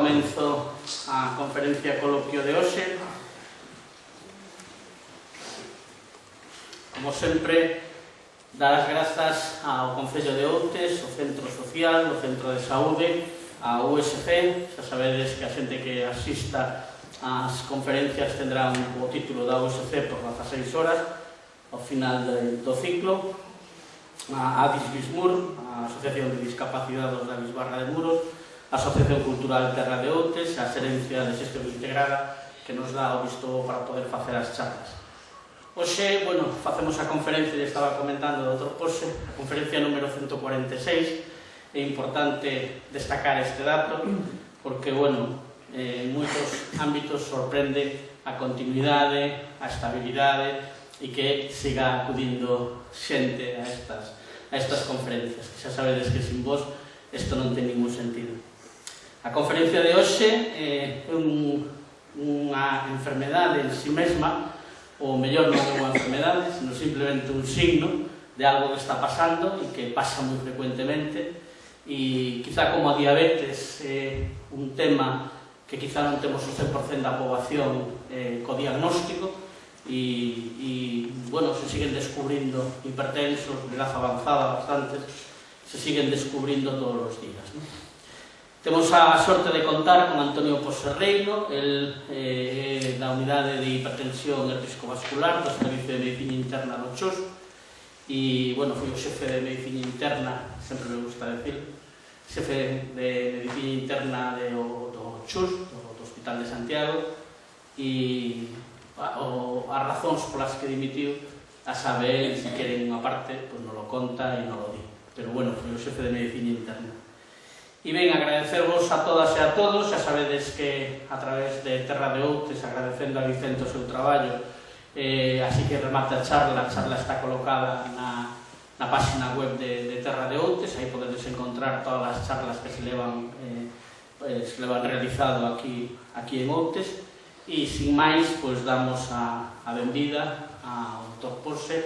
comenzo a conferencia coloquio de hoxe. Como sempre, dar as grazas ao Concello de Outes, ao Centro Social, ao Centro de Saúde, a USC. Xa sabedes que a xente que asista ás conferencias tendrá o título da USC por 16 horas ao final do ciclo. A Adis Bismur, a Asociación de Discapacidades da Bisbarra de Muros, a Asociación Cultural Terra de Outes, a Xerencia de Xestión Integrada, que nos dá o visto para poder facer as charlas. Hoxe, facemos a conferencia, e estaba comentando o Dr. Pose, a conferencia número 146. É importante destacar este dato, porque, en moitos ámbitos sorprende a continuidade, a estabilidade, e que siga acudindo xente a estas conferencias, que xa sabedes que sin vos isto non ten ningún sentido. A conferencia de hoxe é unha enfermedade en si mesma, ou mellor non é unha enfermedade, sino simplemente un signo de algo que está pasando e que pasa moi frecuentemente, e quizá como a diabetes é un tema que quizá non temos o 100% da poboación co diagnóstico, e se siguen descubrindo hipertensos, de edad avanzada bastantes, se siguen descubrindo todos os días, ¿no? Temos a sorte de contar con Antonio Poserreiro, el da Unidade de Hipertensión e Risco Vascular do Servicio de Medicina Interna do CHUS, e, foi o xefe de Medicina Interna, sempre me gusta decir, xefe de Medicina Interna do CHUS, do Hospital de Santiago, e as razóns polas que dimitiu a sabe el, se queren unha parte, non lo conta e non lo di. Pero, foi o xefe de Medicina Interna. E ben, agradecervos a todas e a todos, xa sabedes que a través de Terra de Outes, agradecendo a Vicente o seu traballo, así que remata a charla está colocada na página web de Terra de Outes, aí podedes encontrar todas as charlas que se levan realizado aquí en Outes, e sin máis, damos a benvida ao Dr. Pose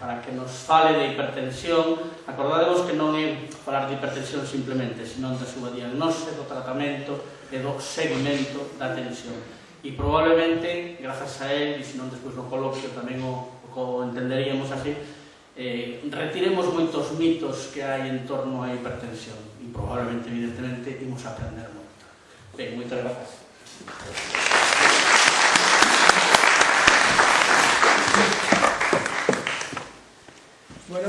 para que nos fale de hipertensión. Acordadevos que non é falar de hipertensión simplemente, senón da súa diagnose, do tratamento e do seguimento da tensión. E probablemente, grazas a él, e senón despois no coloquio tamén o entenderíamos así, retiremos moitos mitos que hai en torno á hipertensión e probablemente, evidentemente, imos aprender moito. Ben, moitas grazas. Non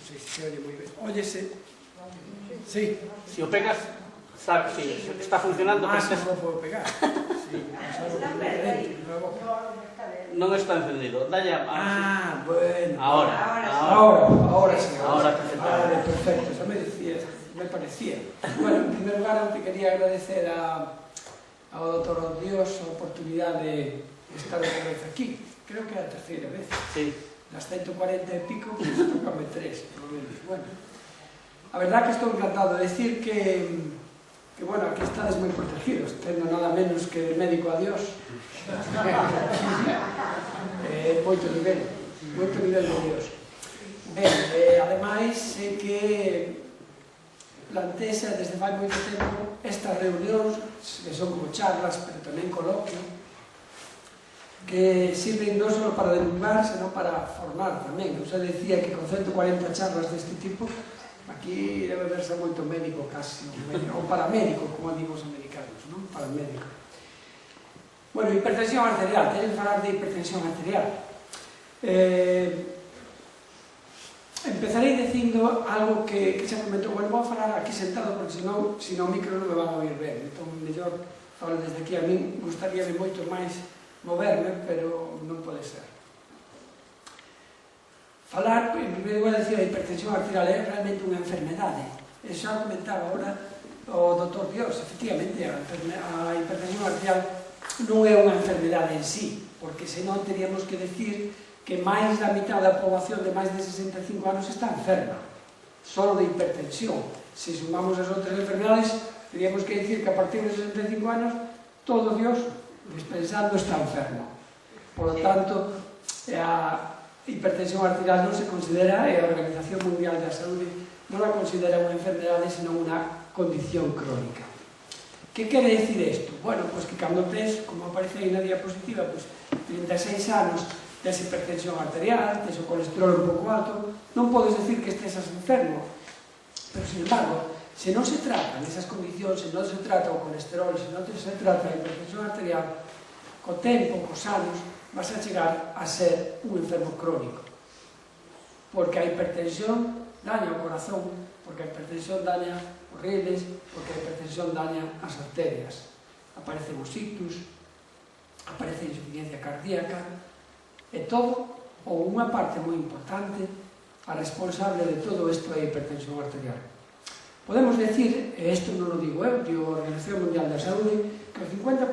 sei se se oye moi ben. Óyese? Sí. Si o pegas, sabe, si está funcionando. Non o podo pegar. Non está encendido. Dalle a... bueno. Ahora sí. Ahora perfectamente. Perfecto, xa me decía, me parecía. En primer lugar, te quería agradecer ao Dr. Dios a oportunidade de estar outra vez aquí. Creo que é a terceira vez. Sí. Das 140 e pico, tocame 3, por lo menos. A verdad que estou encantado de decir que aquí estades moi protegidos, tendo nada menos que médico a Dios. Moito nivel de Dios. Ben, ademais, é que plantexa desde fai moito tempo estas reunións, que son como charlas, pero tamén coloquio, que sirven non só para divulgar, senón para formar tamén. Eu xa decía que con 140 charlas deste tipo, aquí debe verse moito médico casi, ou paramédico, como digo os americanos, non? Paramédico. Hipertensión arterial, teñen que falar de hipertensión arterial. Empezarei dicindo algo que xa comentou, vou falar aquí sentado, porque senón o micro non me van a oír ben, entón, mellor falo desde aquí. A min gustaríame moito máis moverme, pero non pode ser. Falar, en primeiro lugar, decir, a hipertensión arterial é realmente unha enfermedade. E xa comentaba agora o Dr. Dios, efectivamente, a hipertensión arterial non é unha enfermedade en sí, porque senón teríamos que decir que máis da mitad da poboación de máis de 65 anos está enferma, só de hipertensión. Se sumamos as outras enfermedades, teríamos que decir que a partir de 65 anos, todo Dios dispensando está enfermo. Por lo tanto, a hipertensión arterial non se considera, e a Organización Mundial da Saúde non a considera unha enfermedade, senón unha condición crónica. Que quere dicir isto? Bueno, pois que cando tes, como aparece aí na diapositiva, pois 36 anos, tes hipertensión arterial, tes o colesterol un pouco alto, non podes decir que estés enfermo. Pero, sin embargo, se non se tratan esas condicións, se non se trata o colesterol, se non se trata a hipertensión arterial, co tempo, cos anos, vas a chegar a ser un enfermo crónico. Porque a hipertensión daña o corazón, porque a hipertensión daña os riles, porque a hipertensión daña as arterias. Aparecen os ictus, aparece a insuficiencia cardíaca, e todo, ou unha parte moi importante, a responsable de todo isto é a hipertensión arterial. Podemos decir, e isto non o digo eu, digo a Organización Mundial da Saúde, que o 50%,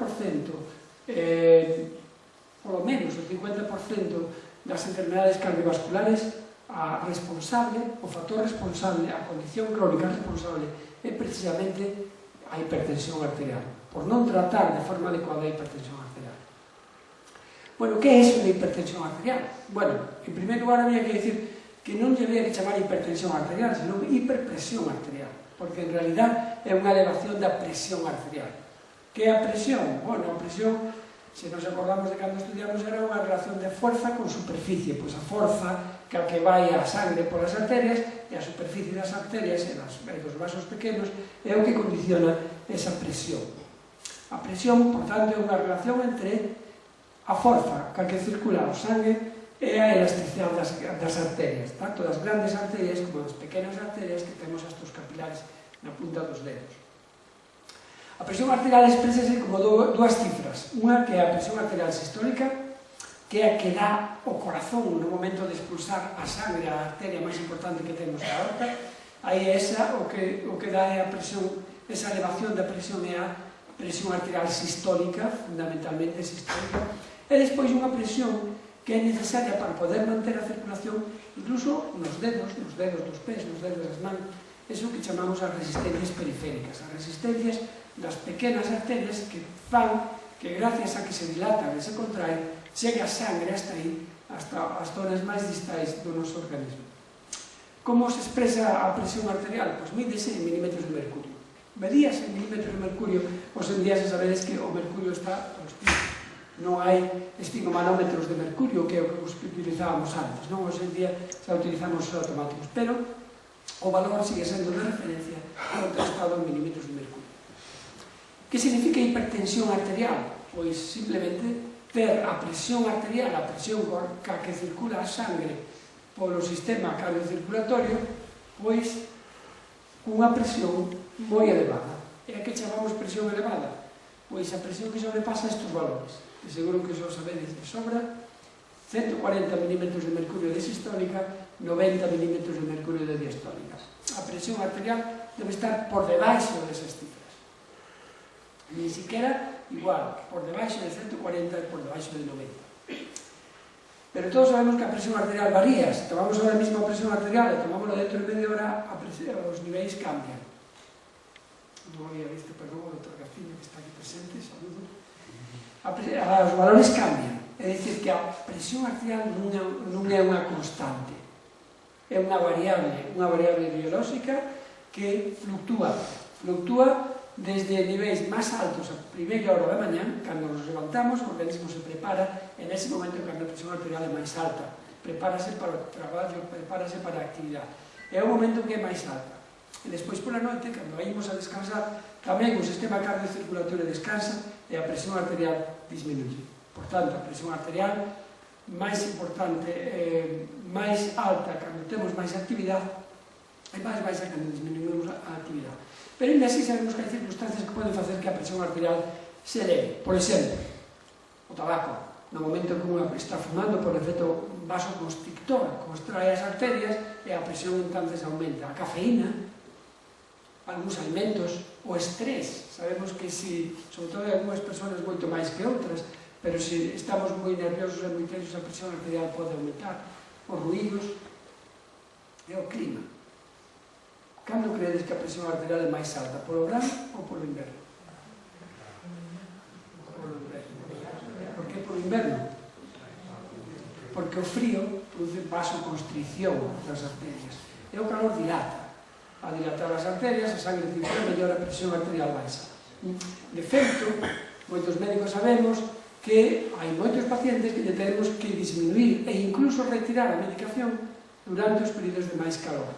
polo menos o 50% das enfermedades cardiovasculares, a responsable, o factor responsable, a condición crónica responsable é precisamente a hipertensión arterial, por non tratar de forma adecuada a hipertensión arterial. Bueno, que é iso de hipertensión arterial? Bueno, en primeiro lugar había que decir que non lle había que chamar hipertensión arterial, senón hiperpresión arterial, porque en realidad é unha elevación da presión arterial. Que é a presión? Bueno, a presión, se nos acordamos de cando estudiamos, era unha relación de forza con superficie, pois a forza que vai a sangre polas arterias e a superficie das arterias e dos vasos pequenos é o que condiciona esa presión. A presión, por tanto, é unha relación entre a forza que circula o sangue e a elasticidade das arterias, tanto das grandes arterias como das pequenas arterias que temos estes capilares na punta dos dedos. A presión arterial exprésase como dúas cifras, unha que é a presión arterial sistólica, que é a que dá o corazón no momento de expulsar a sangre, a arteria máis importante que temos, a aorta. Aí esa, o que dá é a presión, esa elevación da presión é a presión arterial sistólica, fundamentalmente sistólica, e despois unha presión que é necesaria para poder manter a circulación, incluso nos dedos dos pés, nos dedos das mans, eso que chamamos as resistencias periféricas, as resistencias das pequenas arterias que fan que gracias a que se dilatan e se contraen, chegue a sangre hasta aí, hasta as zonas máis distais do noso organismo. Como se expresa a presión arterial? Pois mídese en milímetros de mercurio. Medíase en milímetros de mercurio, hoxe en día se sabedes que o mercurio está aos picos. Non hai estigmanómetros de mercurio, que é o que utilizábamos antes, non? Hoxe en día xa utilizamos os automáticos, pero o valor sigue sendo de referencia ao estado en milímetros de mercurio. Que significa hipertensión arterial? Pois simplemente ter a presión arterial, a presión que circula a sangre polo sistema cardiocirculatorio, pois cunha presión moi elevada. E a que chamamos presión elevada? Pois a presión que sobrepasa estes valores, que seguro que xa sabedes de sobra, 140 milímetros de mercurio de sistólica, 90 milímetros de mercurio de diastólica. A presión arterial debe estar por debaixo desas cifras. Ni siquiera igual, por debaixo de 140 e por debaixo de 90. Pero todos sabemos que a presión arterial varía. Se tomamos ahora mismo a presión arterial e tomámoslo dentro de media hora, os niveis cambian. Non había visto, perdón, o doutor García que está aquí presente, saludo. Os valores cambian. É dicir, que a presión arterial non é unha constante. É unha variable biolóxica que fluctúa desde niveis máis altos a primeira hora da mañá, cando nos levantamos, o organismo se prepara, en ese momento cando a presión arterial é máis alta, prepárase para o traballo, prepárase para a actividade. É o momento que é máis alta. E despois pola noite, cando ímos a descansar, tamén o sistema cardiocirculatorio descansa e a presión arterial disminuye. Por tanto, a presión arterial máis importante, máis alta cando temos máis actividade e máis baixa cando disminuímos a actividade. Pero ainda así sabemos que hai circunstancias que poden facer que a presión arterial se eleve. Por exemplo, o tabaco. No momento que unha está fumando por efecto vasoconstrictor, constrae as arterias e a presión entonces aumenta. A cafeína, algúns alimentos, o estrés. Sabemos que sobre todo en algunhas persoas moito máis que outras, pero se estamos moi nerviosos e moi tensos, a presión arterial pode aumentar. Os ruídos e o clima. Cando credes que a presión arterial é máis alta? Polo verano ou polo inverno? Polo inverno. Por que polo inverno? Porque o frío produce vasoconstricción das arterias. E o calor dilata. a dilatar as arterias, a sangre circula mellor, a presión arterial baixa. De feito, moitos médicos sabemos que hai moitos pacientes que tenemos que disminuir e incluso retirar a medicación durante os períodos de máis calor,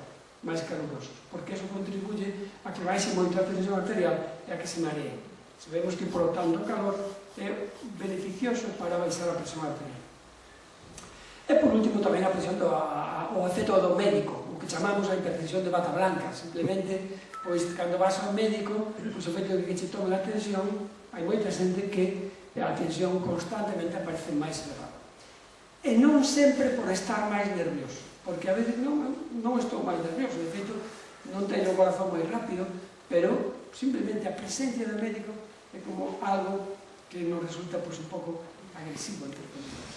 máis calurosos, porque eso contribuye a que baixe moito a presión arterial e a que se maree. Sabemos que, por lo tanto, o calor é beneficioso para baixar a presión arterial. E, por último, tamén a presión o efecto do médico, o que chamamos a hipertensión de bata blanca. Simplemente, pois, cando vas ao médico, pois, o feito de que che tomen a tensión, hai moita xente que a tensión constantemente aparece máis elevada. E non sempre por estar máis nervioso, porque a veces non estou máis nervioso, de feito non teño o corazón moi rápido, pero simplemente a presencia do médico é como algo que nos resulta pois, un pouco agresivo entre comillas.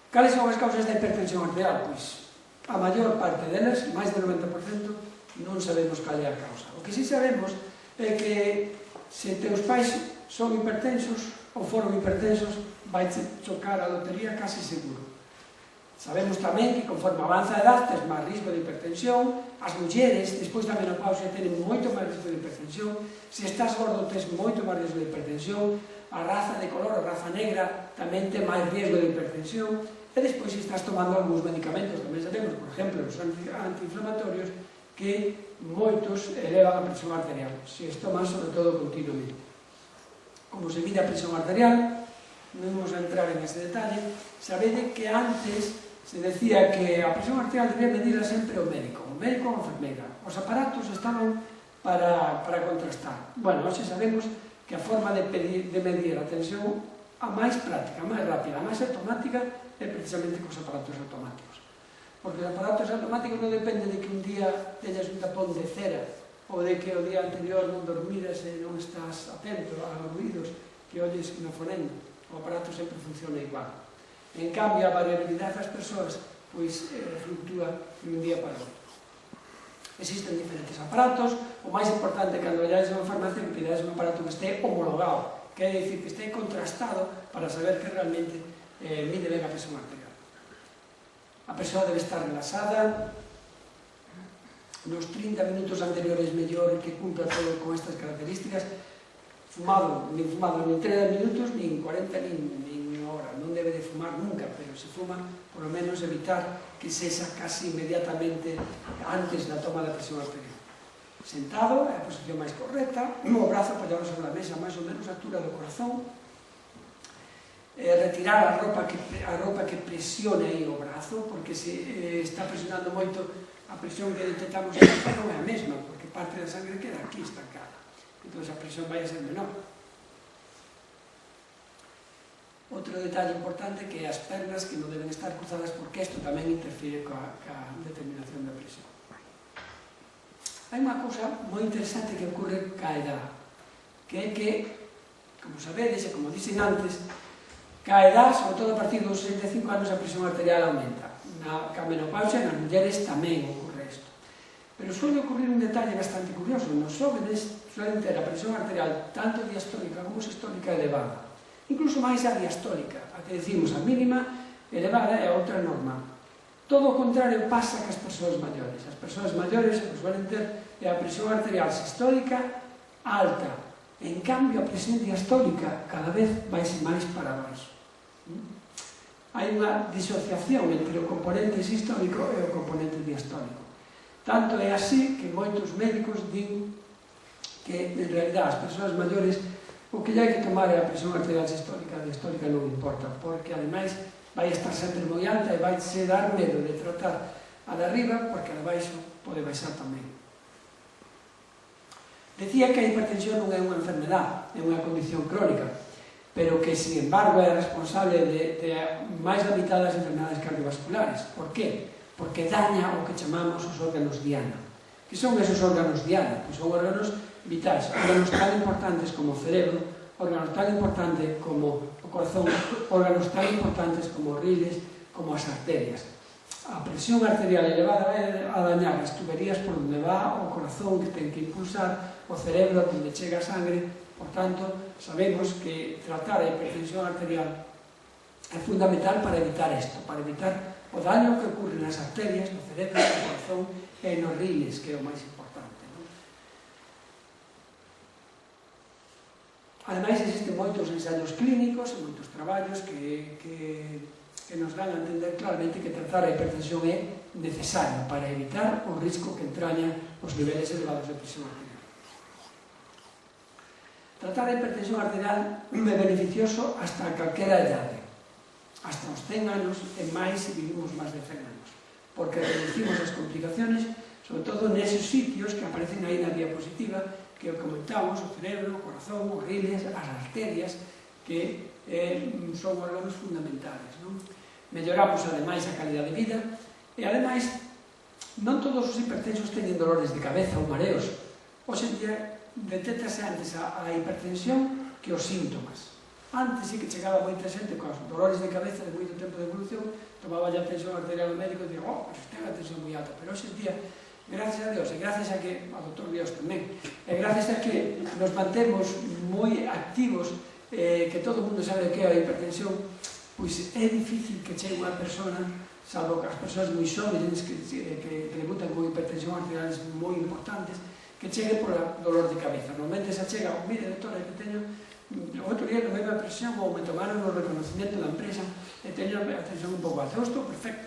Cales son as causas da hipertensión arterial? Pois a maior parte delas, máis del 90%, non sabemos cal é a causa. O que sí sabemos é que se teus pais son hipertensos ou foron hipertensos, vai chocar a lotería casi seguro. Sabemos tamén que conforme avanza a edad tes máis risco de hipertensión, as mulleres, despois da menopausia, tenen moito máis risco de hipertensión, se estás gordo tes moito máis risco de hipertensión, a raza de color, a raza negra, tamén ten máis risco de hipertensión, e despois se estás tomando algúns medicamentos, tamén sabemos, por exemplo, os antiinflamatorios, que moitos elevan a presión arterial, se os toman sobre todo continuamente. Como se mide a presión arterial, non vamos a entrar en ese detalle, sabede que antes se decía que a presión arterial debía medirla sempre o médico ou a enfermeira. Os aparatos estaban para contrastar. Bueno, hoxe sabemos que a forma de medir a tensión a máis práctica, a máis rápida, a máis automática é precisamente cos aparatos automáticos. Porque os aparatos automáticos non depende de que un día teñas un tapón de cera ou de que o día anterior non dormiras e non estás atento aos ruidos que olles no fonendo. O aparato sempre funciona igual. En cambio, a variabilidade das persoas pois fluctúa de un día para outro. Existen diferentes aparatos. O máis importante cando vayades a unha farmacia que pidades un aparato que este homologado, quer dicir que este contrastado para saber que realmente mide ben a presión arterial. A persoa debe estar relaxada, nos 30 minutos anteriores mellor que cumpla todo con estas características, fumado, nin 30 minutos, nin 40, nin hora, non debe de fumar nunca, pero se fuma, por lo menos evitar que sexa casi inmediatamente antes da toma da presión arterial. Sentado, é a posición máis correcta, o brazo apoiado sobre a mesa, máis ou menos a altura do corazón, retirar a roupa que presione aí o brazo, porque se está presionando moito, a presión que detectamos aquí non é a mesma, porque parte da sangre queda aquí estancada. Entón a presión vai a ser menor. Outro detalle importante que as pernas que non deben estar cruzadas, porque isto tamén interfire coa determinación da presión. Hai unha cousa moi interesante que ocorre ca edad, que é que, como sabedes e como dixen antes, ca edad, sobre todo a partir dos 65 anos, a presión arterial aumenta. Na menopausia, nas mulleres tamén ocorre isto. Pero suele ocurrir un detalle bastante curioso. Nos jóvenes suelen ter a presión arterial tanto diastólica como sistólica elevada. Incluso máis a diastólica, a que decimos a mínima elevada e a outra normal. Todo o contrario pasa cas persoas maiores. As persoas maiores que suelen ter a presión arterial sistólica alta. En cambio, a presión diastólica cada vez vai máis para baixo. Hai unha disociación entre o componente sistólico e o componente diastólico. Tanto é así que moitos médicos din que, en realidad, as persoas maiores o que hai que tomar é a presión arterial sistólica, a diastólica non importa, porque, ademais, vai estar sempre moi alta e vai se dar medo de tratar a de arriba, porque a de baixo pode baixar tamén. Decía que a hipertensión non é unha enfermedade, é unha condición crónica, pero que, sin embargo, é responsable de máis da mitad das enfermedades cardiovasculares. Por qué? Porque daña o que chamamos os órganos diana. Que son esos órganos diana? Pois son órganos vitais, órganos tan importantes como o cerebro, órganos tan importantes como o corazón, órganos tan importantes como os riles, como as arterias. A presión arterial elevada vai a dañar as tuberías por onde va o corazón, que ten que impulsar o cerebro onde chega a sangre. Por tanto, sabemos que tratar a hipertensión arterial é fundamental para evitar isto, para evitar o daño que ocurre nas arterias, no cerebro, no corazón e nos riles, que é o máis importante. Ademais, existen moitos ensaios clínicos e moitos traballos que nos dan a entender claramente que tratar a hipertensión é necesario para evitar o risco que entraña os niveles elevados de presión arterial. Tratar a hipertensión arterial é beneficioso hasta calquera idade, hasta os 100 anos e máis se vivimos máis de 100 anos, porque reducimos as complicaciones, sobre todo neses sitios que aparecen aí na diapositiva, que comentamos, o cerebro, o corazón, os riles, as arterias, que son órganos fundamentales. Melloramos, ademais, a calidad de vida, e, ademais, non todos os hipertensos teñen dolores de cabeza ou mareos. Hoxe en día, detéctase antes a hipertensión que os síntomas. Antes sí que chegaba moita xente con dolores de cabeza de moito tempo de evolución, tomaba a tensión arterial ao médico e dicía, pues ten a tensión moi alta, pero hoxe en día, gracias a Dios, e gracias a que, ao Dr. Dios tamén, e gracias a que nos mantemos moi activos, que todo o mundo sabe que é a hipertensión, pois é difícil que chegue unha persona, salvo que as persoas moi xóvenes que debutan con hipertensión arteriales moi importantes, que chegue por dolor de cabeza. Normalmente se chega, mire, doctora, que teño, o outro día tomei a presión ou me tomaron o reconocimiento da empresa e teño a tensión un pouco alta. Eu estou perfecto.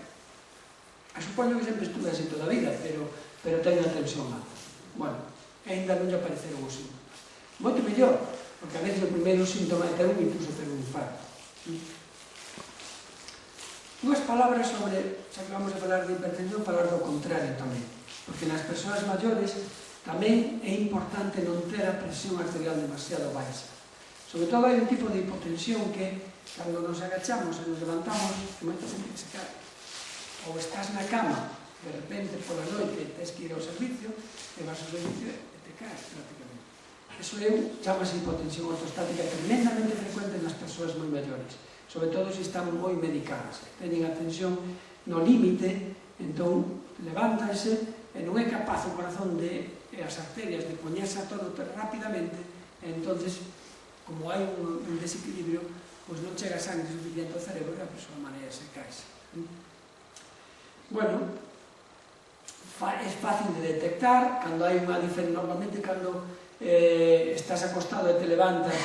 Supoño que sempre estuve así toda a vida, pero teño a tensión alta. Bueno, ainda non lle apareceron os síntomas. Moito mellor, porque a veces o primeiro síntoma é ter incluso ter un infarto. Unhas palabras sobre, xa que vamos a falar de hipertensión, falar do contrario tamén, porque nas persoas maiores tamén é importante non ter a presión arterial demasiado baixa. Sobre todo hai un tipo de hipotensión que, cando nos agachamos e nos levantamos, que moita xente que se cae. Ou estás na cama, de repente, pola noite, tens que ir ao servicio, e vas ao servicio e te caes, prácticamente. Eso chamase hipotensión ortostática, tremendamente frecuente nas persoas moi maiores, sobre todo se están moi medicadas, teñen a tensión no límite, entón levántanse e non é capaz o corazón e as arterias de poñerse a todo rapidamente, e entonces, como hai un desequilibrio, pois non chega sangre suficiente ao cerebro e a persoa marea se cae. Bueno, é fácil de detectar, cando hai unha diferencia, normalmente cando estás acostado e te levantas,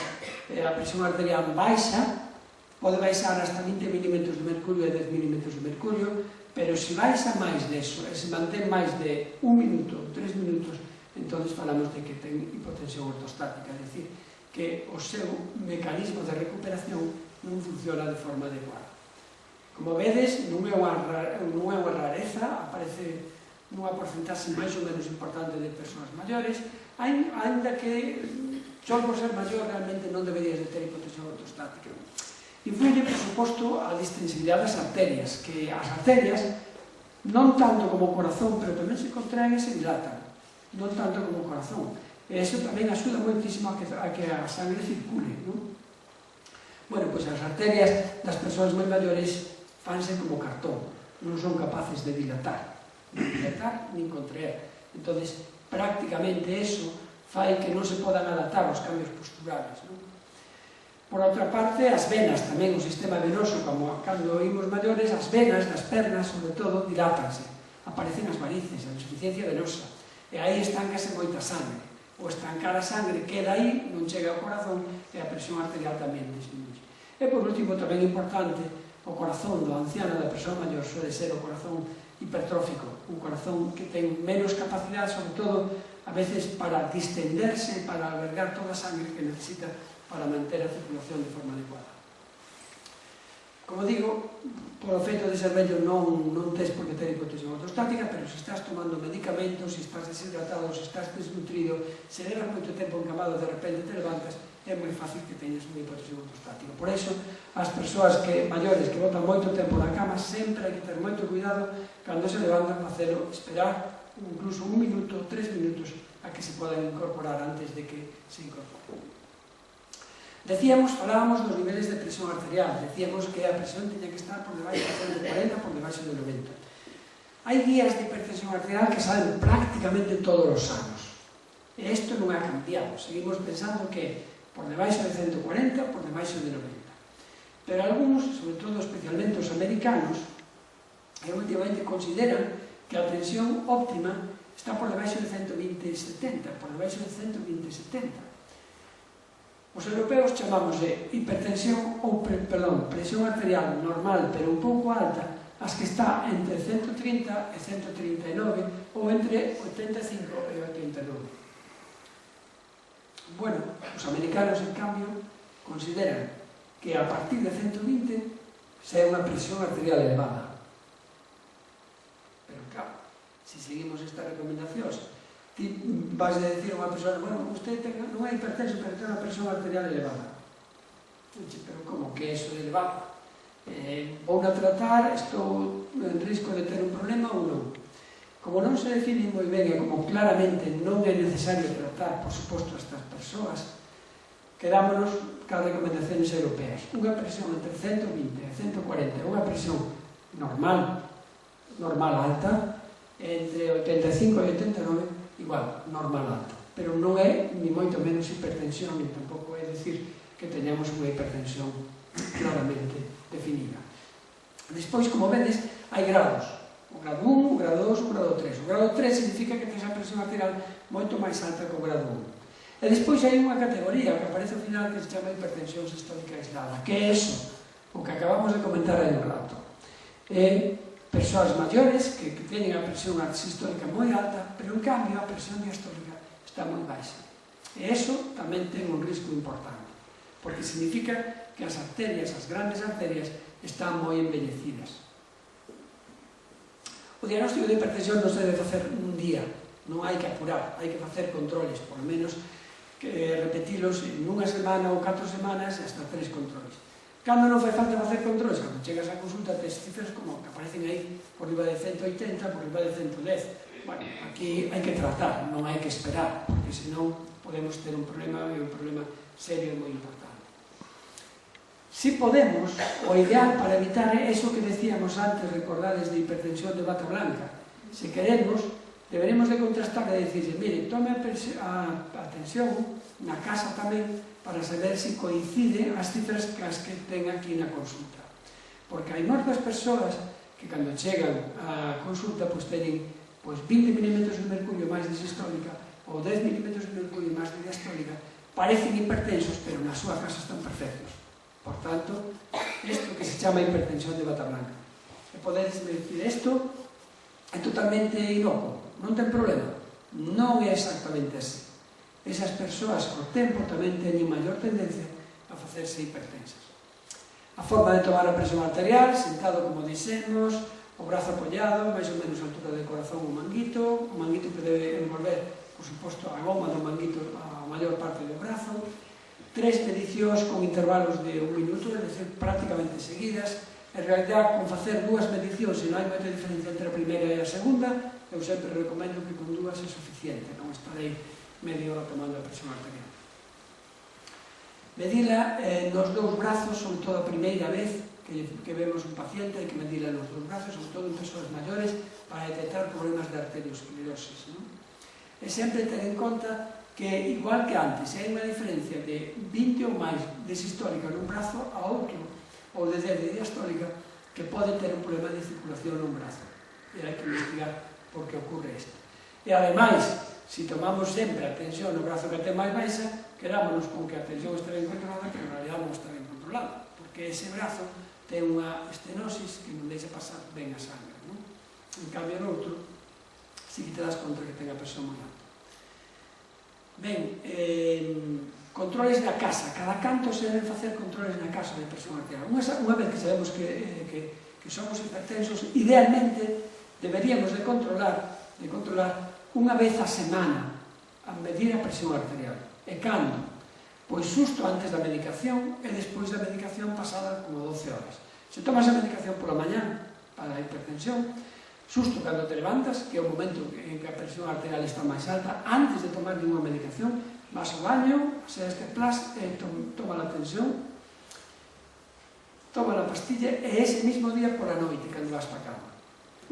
a presión arterial baixa, pode baixar hasta 20 milímetros de mercurio e 10 milímetros de mercurio, pero se baixa máis deso, e se mantén máis de 1 minuto, 3 minutos, entonces falamos de que ten hipotensión ortostática, é dicir, que o seu mecanismo de recuperación non funciona de forma adecuada. Como vedes, non é unha rareza, aparece nunha porcentaxe máis ou menos importante de persoas maiores, ainda que só por ser maior realmente non deberías de ter hipotensión ortostática. Influye, por suposto, a distensibilidade das arterias, que as arterias, non tanto como o corazón, pero tamén se contraen e se dilatan, non tanto como o corazón. E iso tamén axuda moitísimo a que a sangre circule, non? Bueno, pois as arterias das persoas moi maiores fanse como cartón, non son capaces de dilatar, nin contraer. Entón, prácticamente eso fai que non se podan adaptar aos cambios posturales, non? Por outra parte, as venas, tamén o sistema venoso, como cando oímos maiores, as venas das pernas, sobre todo, dilátanse. Aparecen as varices, a insuficiencia venosa. E aí estancase moita sangre. O estancar a sangre queda aí, non chega ao corazón, e a presión arterial tamén disminuye. E, por último, tamén importante, o corazón do anciano, da persoa maior, suele ser o corazón hipertrófico, un corazón que ten menos capacidade, sobre todo, a veces, para distenderse, para albergar toda a sangre que necesita para manter a circulación de forma adecuada. Como digo, polo feito de ser vello non tes por que ter hipotensión ortostática, pero se estás tomando medicamentos, se estás deshidratado, se estás desnutrido, se levas moito tempo encamado, de repente te levantas, é moi fácil que teñas unha hipotensión ortostática. Por iso, as persoas maiores que botan moito tempo na cama, sempre hai que ter moito cuidado cando se levantan, facelo, esperar incluso 1 minuto, 3 minutos a que se podan incorporar antes de que se incorporen. Falábamos dos niveles de presión arterial, decíamos que a presión tiña que estar por debaixo de 40, por debaixo de 90. Hai guías de hipertensión arterial que salen prácticamente todos os anos. E isto non ha cambiado, seguimos pensando que por debaixo de 140, por debaixo de 90. Pero algúns, sobre todo especialmente os americanos, E últimamente consideran que a tensión óptima está por debaixo de 120/70, por debaixo de 120/70. Os europeos chamamos de hipertensión ou, presión arterial normal, pero un pouco alta, as que está entre 130 e 139 ou entre 85 e 89. Bueno, os americanos, en cambio, consideran que a partir de 120 se é unha presión arterial elevada. Pero claro, se seguimos estas recomendacións, ti vas a decir a unha persoa, bueno, usted non é hipertenso, pero ten unha presión arterial elevada. Pero como que eso de elevada? Vou a tratar, estou en risco de ter un problema ou non? Como non se define moi ben e como claramente non é necesario tratar, por suposto, a estas persoas, quedámonos cas recomendacións europeas. Unha presión entre 120 e 140, unha presión normal alta, entre 85 e 89, igual, normal alta. Pero non é ni moito menos hipertensión, ni tampouco é dicir que teñamos unha hipertensión claramente definida. Despois, como vedes, hai grados. O grado 1, o grado 2, o grado 3. O grado 3 significa que tens a presión arterial moito máis alta que o grado 1. E despois hai unha categoría que aparece ao final que se chama hipertensión sistólica aislada. Que é eso? O que acabamos de comentar aí un rato. Persoas maiores que teñen a presión sistólica moi alta, pero en cambio a presión diastólica está moi baixa. E eso tamén ten un risco importante, porque significa que as arterias, as grandes arterias, están moi envellecidas. O diagnóstico de hipertensión non se debe facer un día, non hai que apurar, hai que facer controles, por lo menos que repetilos en unha semana ou 4 semanas hasta 3 controles. Cando non fai falta facer controles, cando chegas á consulta tes cifras como que aparecen aí por riba de 180, por riba de 110. Bueno, aquí hai que tratar, non hai que esperar, porque senón podemos ter un problema e un problema serio e moi importante. Si podemos, o ideal para evitar eso que decíamos antes, recordades de hipertensión de bata blanca, se queremos, deberemos de contrastar e decirle, mire, tome a tensión na casa tamén para saber se coincide as cifras que ten aquí na consulta. Porque hai moitas persoas que cando chegan á consulta teñen 20 milímetros de mercurio máis de sistólica ou 10 milímetros de mercurio máis de diastólica, parecen hipertensos, pero na súa casa están perfectos. Por tanto, isto que se chama hipertensión de bata blanca. E podedes decir, isto é totalmente inocuo, non ten problema. Non é exactamente así. Esas persoas, co tempo, tamén teñen maior tendencia a facerse hipertensas. A forma de tomar a presión arterial, sentado como dixemos, o brazo apoiado, máis ou menos a altura do corazón o manguito que debe envolver, por suposto, a goma do manguito a maior parte do brazo, 3 medicións con intervalos de 1 minuto, é dicir, prácticamente seguidas. En realidad, con facer 2 medicións, se non hai moita diferencia entre a primeira e a segunda, eu sempre recomendo que con 2 é suficiente, non estarei media hora tomando a presión arterial. Medila nos 2 brazos, sobre todo a primeira vez que vemos un paciente, hai que medila nos 2 brazos, sobre todo en persoas maiores, para detectar problemas de arteriosclerosis. E sempre ter en conta que, igual que antes, se hai unha diferencia de 20 ou máis de sistólica nun brazo a outro, ou de 10 de diastólica, que pode ter un problema de circulación nun brazo. E hai que investigar por que ocorre isto. E, ademais, se tomamos sempre a tensión no brazo que ten máis baixa, quedámonos con que a tensión está ben controlada, que en realidad non está ben controlada, porque ese brazo ten unha estenosis que non deixa pasar ben a sangre. En cambio, no outro, si que te das conta que ten a presión moi alta. Ben, controles na casa. Cada canto se deben facer controles na casa de presión arterial. Unha vez que sabemos que somos hipertensos, idealmente deberíamos de controlar unha vez a semana a medir a presión arterial. E cando? Pois xusto antes da medicación e despois da medicación pasada como 12 horas. Se tomas a medicación pola mañá para a hipertensión, xusto cando te levantas, que é o momento en que a presión arterial está máis alta, antes de tomar ninguna medicación, vas ao baño, se este plas, toma a tensión, toma a pastilla e ese mismo día por a noite, cando vas para a cama.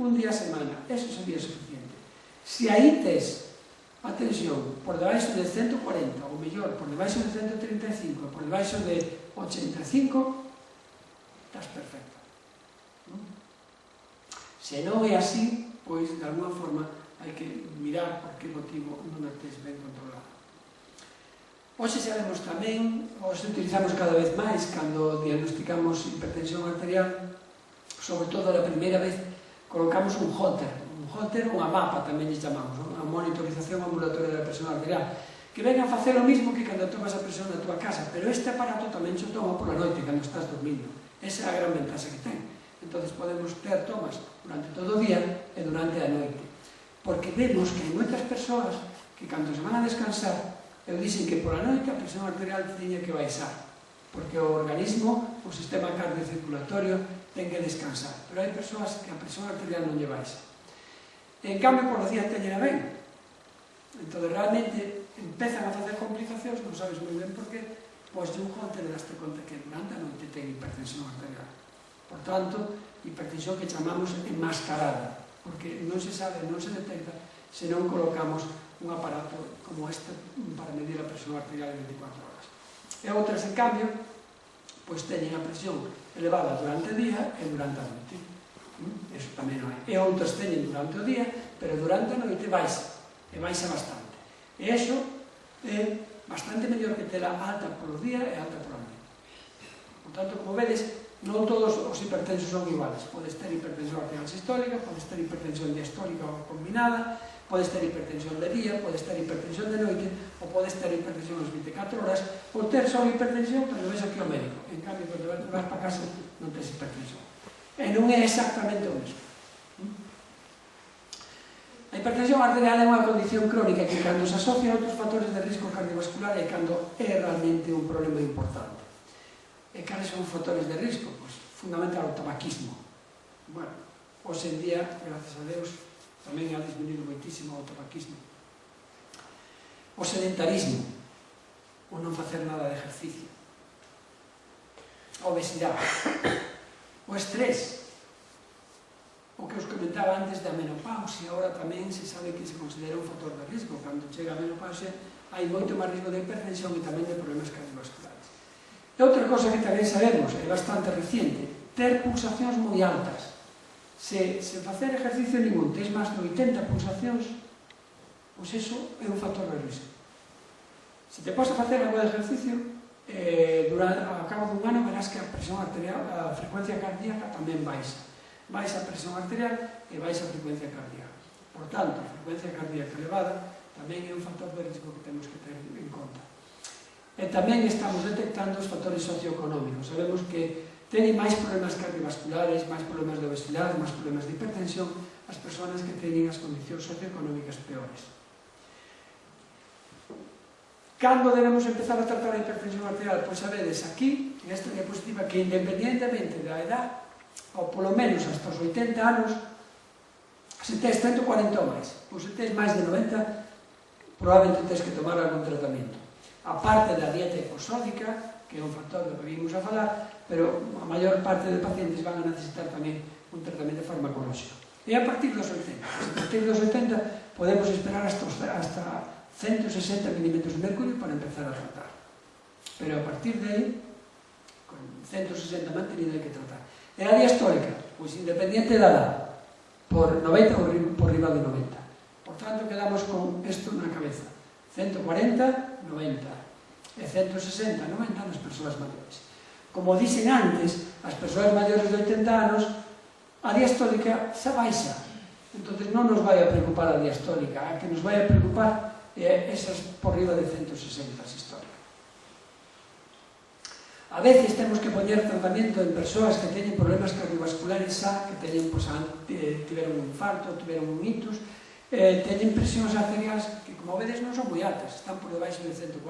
Un día a semana, eso sería suficiente. Se aí tes a tensión por debaixo de 140, ou mellor, por debaixo de 135, por debaixo de 85, estás perfecto. Se non é así, pois, de alguna forma, hai que mirar por que motivo non a tes ben controlada. Hoxe sabemos tamén, hoxe utilizamos cada vez máis cando diagnosticamos hipertensión arterial, sobre todo a primeira vez, colocamos un Holter, unha mapa tamén lle chamamos, unha monitorización ambulatoria da presión arterial, que ven a facer o mismo que cando tomas a presión na tua casa, pero este aparato tamén se toma pola noite, cando estás dormindo. Esa é a gran ventaxa que ten. Entón, podemos ter tomas durante todo o día e durante a noite. Porque vemos que hai moitas persoas que cando se van a descansar, eu dixen que pola noite a presión arterial tiña que baixar, porque o organismo, o sistema cardiocirculatorio, ten que descansar. Pero hai persoas que a presión arterial non lle baixa. En cambio, por día teñera ben. Entón, realmente, empezan a facer complicacións, non sabes moi ben por qué, pois de un Holter daste conta que durante a noite ten hipertensión arterial. Por tanto, hipertensión que chamamos enmascarada, porque non se sabe, non se detecta se non colocamos un aparato como este para medir a presión arterial en 24 horas. E outras, en cambio, pois teñen a presión elevada durante o día e durante a noite. Eso tamén non hai. E outras teñen durante o día, pero durante a noite baixa, e baixa bastante. E iso é bastante mellor que tela alta polo día e alta pola noite. Por tanto, como vedes, non todos os hipertensos son iguales. Podes ter hipertensión arterial sistólica, podes ter hipertensión diastólica ou combinada, podes ter hipertensión de día, podes ter hipertensión de noite, ou podes ter hipertensión as 24 horas, ou ter só hipertensión, pero ves aquí ao médico. En cambio, cando vas para casa, non tens hipertensión. E non é exactamente o mesmo. A hipertensión arterial é unha condición crónica que cando se asocia a outros factores de risco cardiovascular é cando é realmente un problema importante. E cales son os factores de risco? Pois, fundamental, o tabaquismo. Bueno, hoxe en día, gracias a Deus, tamén ha disminuído moitísimo o tabaquismo. O sedentarismo, o non facer nada de ejercicio. A obesidade. O estrés, o que os comentaba antes da menopausia, agora tamén se sabe que se considera un factor de risco. Cando chega a menopausia hai moito máis risco de hipertensión e tamén de problemas cardiovasculares. E outra cosa que tamén sabemos, é bastante reciente, ter pulsacións moi altas. Se facer exercicio ningún tens máis de 80 pulsacións, pois iso é un factor de risco. Se te podes facer algo de exercicio, ao cabo dun ano verás que a presión arterial, a frecuencia cardíaca tamén baixa. Baixa a presión arterial e baixa a frecuencia cardíaca. Por tanto, a frecuencia cardíaca elevada tamén é un factor de risco que temos que ter en conta. E tamén estamos detectando os factores socioeconómicos. Sabemos que teñen máis problemas cardiovasculares, máis problemas de obesidade, máis problemas de hipertensión as persoas que teñen as condicións socioeconómicas peores. Cando debemos empezar a tratar a hipertensión arterial? Pois sabedes aquí, en esta diapositiva, que independientemente da edad, ou polo menos hasta os 80 anos, se tes 140 ou máis, ou se tes máis de 90, probablemente tes que tomar algún tratamento. A parte da dieta hiposódica, que é un factor do que vimos a falar, pero a maior parte de pacientes van a necesitar tamén un tratamento farmacolóxico. E a partir dos 80, a partir dos 80 podemos esperar hasta 160 milímetros de mercurio para empezar a tratar. Pero a partir de aí, con 160 mantenido, hai que tratar. E a diastólica, pois independiente da edad, por 90 ou por riba de 90. Por tanto, quedamos con isto na cabeza. 140, 90. E 160, 90 nas persoas maiores. Como dixen antes, as persoas maiores de 80 anos, a diastólica xa baixa. Entón, non nos vai a preocupar a diastólica. A que nos vai a preocupar é esas por riba de 160 sistólicas. A veces temos que poñer tratamento en persoas que teñen problemas cardiovasculares xa, que tiveron un infarto, tiveron un ictus, teñen presións arteriais que, como vedes, non son moi altas, están por debaixo de 140,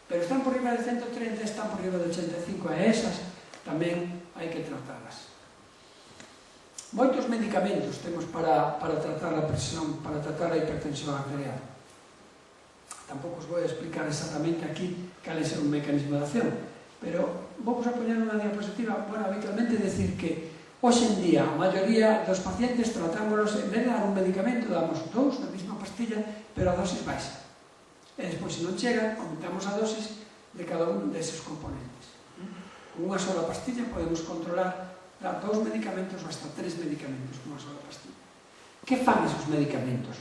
pero están por riba de 130, están por riba de 85, e esas tamén hai que tratalas. Moitos medicamentos temos para tratar a presión, para tratar a hipertensión arterial. Tampouco os vou explicar exactamente aquí cal é o mecanismo de acción, pero vamos a poñer unha diapositiva. Bueno, habitualmente decir que hoxe en día a maioría dos pacientes tratámonos, en vez de dar un medicamento, damos dous na mesma pastilla, pero a dosis baixa. E despois, se non chega, aumentamos a dosis de cada un deses componentes. Con unha sola pastilla podemos controlar dar 2 medicamentos ou hasta 3 medicamentos con unha sola pastilla. Que fan esos medicamentos?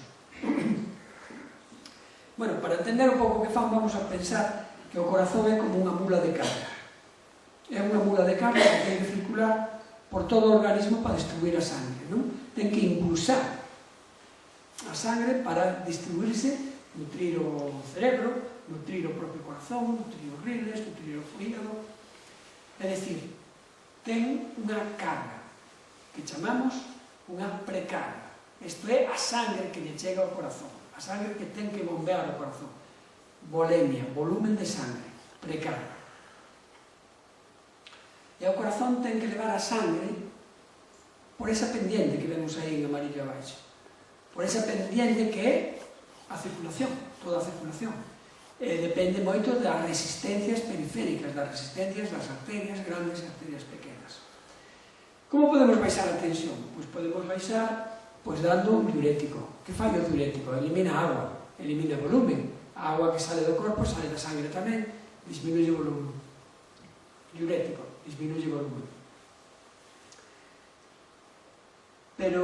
Bueno, para entender un pouco que fan, vamos a pensar que o corazón é como unha mula de carga. É unha mula de carga que ten que circular por todo o organismo para distribuir a sangre, non? Ten que impulsar a sangre para distribuirse, nutrir o cerebro, nutrir o propio corazón, nutrir os riles, nutrir o fígado. É dicir, ten unha carga que chamamos unha precarga. Isto é a sangre que lle chega ao corazón, a sangre que ten que bombear o corazón. Volemia, volumen de sangre, precarga. E o corazón ten que levar a sangre por esa pendiente que vemos aí en amarillo abaixo. Por esa pendiente que é a circulación, toda a circulación. Depende moito das resistencias periféricas, das resistencias das arterias grandes e arterias pequenas. Como podemos baixar a tensión? Pois podemos baixar dando un diurético. Que fai o diurético? Elimina agua, elimina volumen. A agua que sale do corpo sale da sangre tamén, disminuye o volumen. Diurético, disminuye o volumen. Pero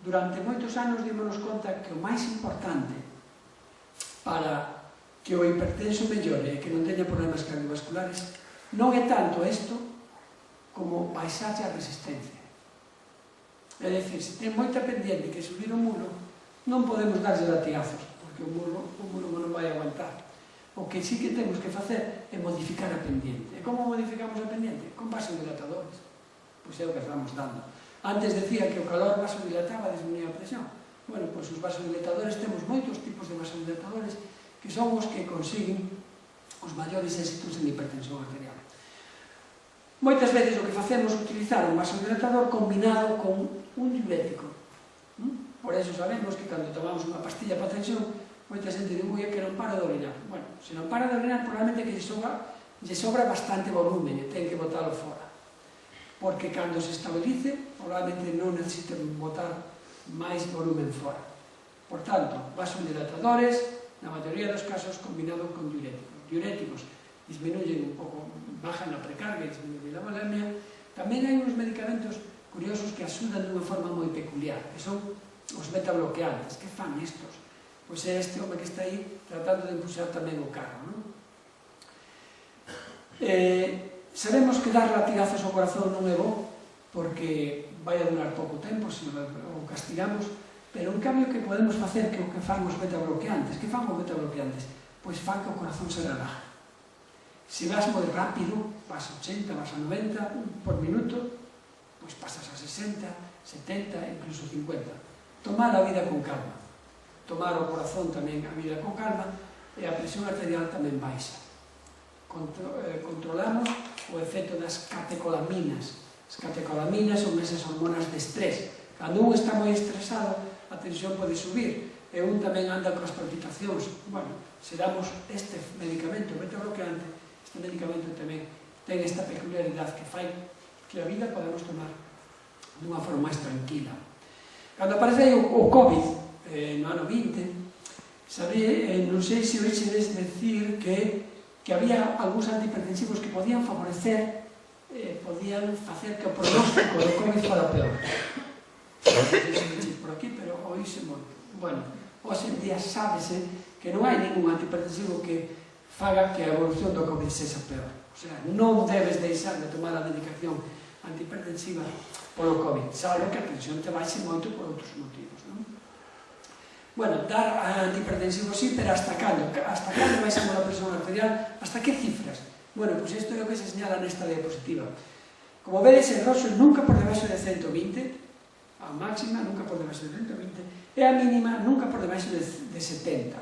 durante moitos anos dimos conta que o máis importante para que o hipertenso mellore e que non teña problemas cardiovasculares non é tanto isto como baixarse a resistencia. É dicir, se ten moita pendiente que subir o mulo, non podemos darlle latigazos, porque o mulo non vai aguantar. O que sí que temos que facer é modificar a pendiente. E como modificamos a pendiente? Con vasodilatadores. Pois é o que estamos dando. Antes decía que o calor vasodilataba, disminuía a presión. Bueno, pois os vasodilatadores, temos moitos tipos de vasodilatadores que son os que consiguen os maiores éxitos en hipertensión arterial. Moitas veces o que facemos é utilizar un vasodilatador combinado con un diurético. Por eso sabemos que cando tomamos unha pastilla para a tensión, moita xente di que non para de orinar. Bueno, se non para de orinar, probablemente que lle sobra bastante volumen e ten que botalo fora. Porque cando se estabilice, probablemente non necesite botar máis volumen fora. Por tanto, vasodilatadores, na maioría dos casos, combinados con diuréticos. Diuréticos disminuyen un pouco, bajan a precarga e disminuyen a volemia. Tamén hai uns medicamentos curiosos que axudan dunha forma moi peculiar, que son os beta-bloqueantes. Que fan estos? Pois é este home que está aí tratando de impulsar tamén o carro, non? Sabemos que dar latigazos ao corazón non é bo, porque vai a durar pouco tempo se o castigamos, pero en cambio que podemos facer que o que fan os beta-bloqueantes. Que fan os beta-bloqueantes? Pois fan que o corazón se relaja. Se vas moi rápido, vas a 80, vas a 90 por minuto, pois pasas a 60, 70, incluso 50. Tomar a vida con calma. Tomar o corazón tamén a vida con calma e a presión arterial tamén baixa. Controlamos o efecto das catecolaminas. As catecolaminas son esas hormonas de estrés. Cando un está moi estresado, a tensión pode subir e un tamén anda coas palpitacións. Bueno, se damos este medicamento beta-bloqueante, este medicamento tamén ten esta peculiaridade que fai que a vida podemos tomar dunha forma máis tranquila. Cando aparece o COVID, no ano 20, non sei se oíxedes decir que había algúns antihipertensivos que podían favorecer, podían facer que o pronóstico do COVID fora peor. Non sei se dixen por aquí, pero oíse moito. Bueno, hoxe en día sábese que non hai ningún antihipertensivo que faga que a evolución do COVID sexa peor. O sea, non debes deixar de tomar a medicación antihipertensiva polo COVID, salvo que a tensión te baixe moito por outros motivos, non? Bueno, dar antihipertensivos sí, pero hasta cando? Hasta cando baixamos a presión arterial? Hasta que cifras? Bueno, pois isto é o que se señala nesta diapositiva. Como vedes, el roxo nunca por debaixo de 120, a máxima nunca por debaixo de 120, e a mínima nunca por debaixo de 70.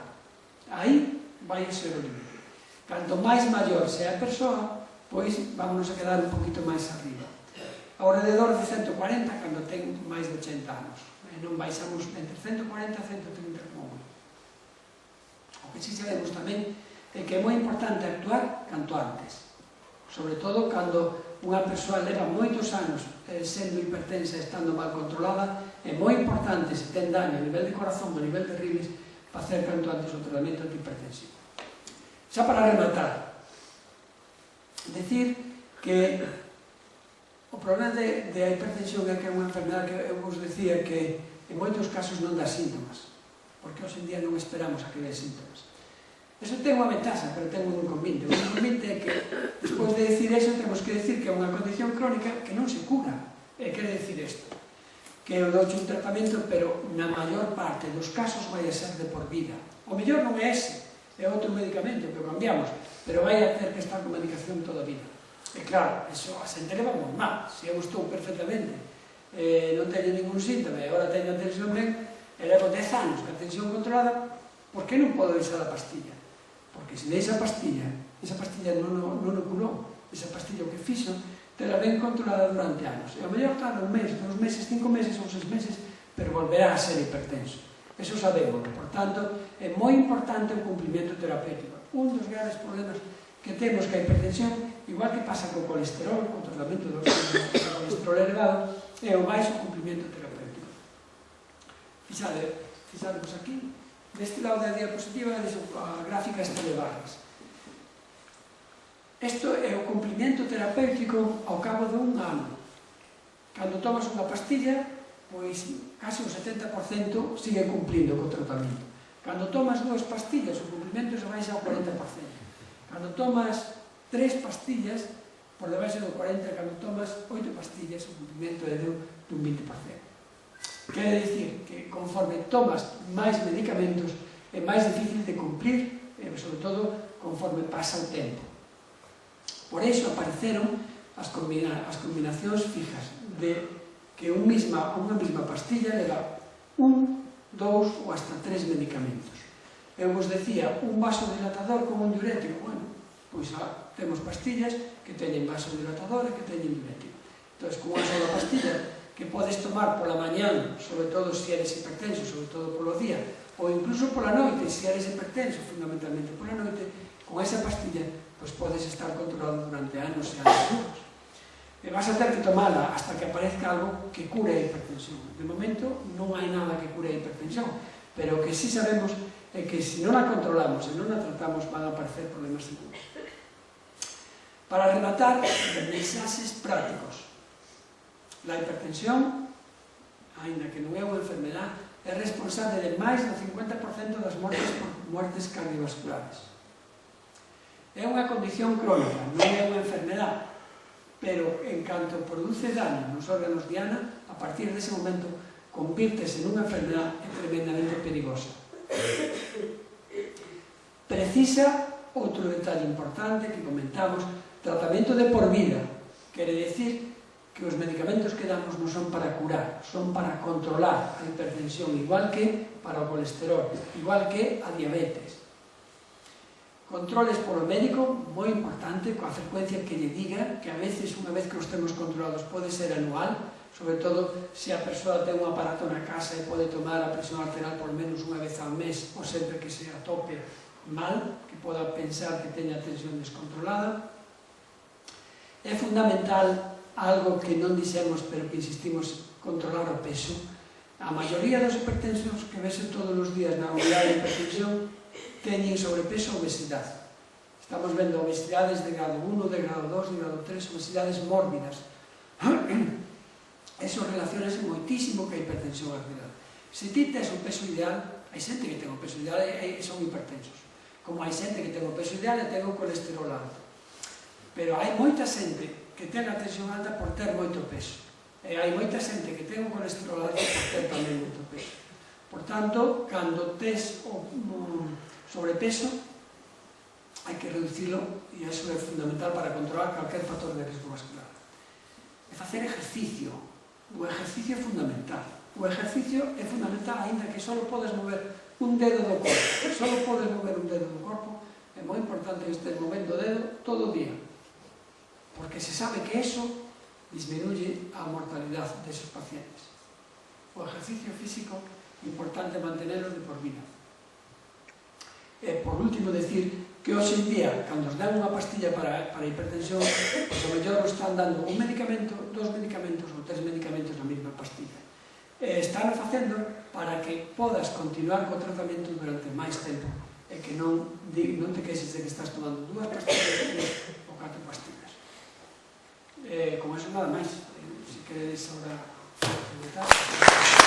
Aí vai ser o límite. Canto máis maior sea a persoa, pois vámonos a quedar un poquito máis arriba. Ao rededor de 140, cando ten máis de 80 anos. Non baixamos entre 140 e 130 como moi. O que si sabemos tamén é que é moi importante actuar canto antes. Sobre todo cando unha persoa leva moitos anos sendo hipertensa e estando mal controlada, é moi importante, se ten daño a nivel de corazón, a nivel de riles, facer canto antes o tratamento antihipertensivo. Xa para rematar, decir que o problema de hipertensión é que é unha enfermedade que eu vos decía que en moitos casos non dá síntomas, porque hoxe en día non esperamos a que dé síntomas. Eso ten unha ventaxa, pero ten un inconveniente. O inconveniente é que, despois de decir eso, temos que decir que é unha condición crónica que non se cura. E quere decir isto, que eu douche un tratamento, pero na maior parte dos casos vai a ser de por vida. O mellor non é ese, é outro medicamento que cambiamos, pero vai a ter que estar con medicación toda a vida. E claro, eso a xente le va moi mal. Se eu estou perfectamente, non teño ningún síntoma, e agora teño a tensión ben, e levo 10 anos con a tensión controlada, por que non podo deixar a pastilla? Porque se deixa a pastilla non o curou. Esa pastilla o que fixo, tela ben controlada durante anos. E ao mellor tarda un mes, 2 meses, 5 meses ou 6 meses, pero volverá a ser hipertenso. Eso sabemos. Por tanto, é moi importante o cumprimento terapéutico. Un dos grandes problemas que temos que a hipertensión, igual que pasa co colesterol, co tratamento do colesterol elevado, é o baixo cumprimento terapéutico. Fixademos aquí, deste lado da diapositiva, a gráfica está de barras. Isto é o cumprimento terapéutico ao cabo de un ano. Cando tomas unha pastilla, pois casi o 70% sigue cumplindo co tratamento. Cando tomas 2 pastillas, o cumprimento se baixa ao 40%. Cando tomas 3 pastillas, por debaixo do 40%, cando tomas 8 pastillas, o cumprimento é dun 20%. Quere dicir que conforme tomas máis medicamentos é máis difícil de cumprir, sobre todo conforme pasa o tempo. Por iso apareceron as combinacións fijas de que unha mesma pastilla leva 1, 2 ou hasta 3 medicamentos. Eu vos decía, un vasodilatador como un diurético. Bueno, pois temos pastillas que teñen vasodilatador e que teñen diurético. Entón, con unha sola pastilla que podes tomar pola mañán, sobre todo se eres hipertenso, sobre todo polo día, ou incluso pola noite, se eres hipertenso, fundamentalmente pola noite, con esa pastilla, pois podes estar controlado durante anos e anos. E vas a ter que tomala hasta que aparezca algo que cure a hipertensión. De momento non hai nada que cure a hipertensión, pero o que sí sabemos é que se non a controlamos e non a tratamos van a aparecer problemas seguros. Para rematar, mensaxes prácticos. La hipertensión, aínda que non é unha enfermedade, é responsable de máis do 50% das mortes por muertes cardiovasculares. É unha condición crónica, non é unha enfermedade, pero en canto produce daño nos órganos diana, a partir dese momento convírtese nunha enfermedade tremendamente perigosa. Precisa, outro detalle importante que comentamos, tratamento de por vida. Quere decir que os medicamentos que damos non son para curar, son para controlar a hipertensión, igual que para o colesterol, igual que a diabetes. Controles polo médico, moi importante, coa frecuencia que lle diga, que a veces, unha vez que os temos controlados, pode ser anual, sobre todo se a persoa ten un aparato na casa e pode tomar a presión arterial por menos unha vez ao mes, ou sempre que se atope mal, que poda pensar que teña tensión descontrolada. É fundamental algo que non dixemos, pero que insistimos, controlar o peso. A maioría dos hipertensos que vexen todos os días na unidade de hipertensión teñen sobrepeso ou obesidade. Estamos vendo obesidades de grado 1, de grado 2, de grado 3, obesidades mórbidas. Eso relacionase moitísimo ca hipertensión arterial. Se ti tes o peso ideal, hai xente que ten o peso ideal e son hipertensos. Como hai xente que ten o peso ideal e ten o colesterol alto. Pero hai moita xente que ten a tensión alta por ter moito peso. E hai moita xente que ten o colesterol alto por ter tamén moito peso. Por tanto, cando tes o sobrepeso, hai que reducilo e iso é fundamental para controlar calquer factor de risco vascular. E facer exercicio. O exercicio é fundamental. O exercicio é fundamental, aínda que só podes mover un dedo do corpo. Só podes mover un dedo do corpo. É moi importante que estés movendo o dedo todo o día. Porque se sabe que eso disminuye a mortalidade deses pacientes. O exercicio físico é importante mantenerlo de por vida. E, por último, decir que hoxe en día, cando os dan unha pastilla para hipertensión, pois ao mellor os están dando un medicamento, 2 medicamentos ou 3 medicamentos na mesma pastilla. Están facendo para que podas continuar co tratamento durante máis tempo e que non te queixes de que estás tomando 2 pastillas ou 4 pastillas. Con eso nada máis. Si queredes agora comentar.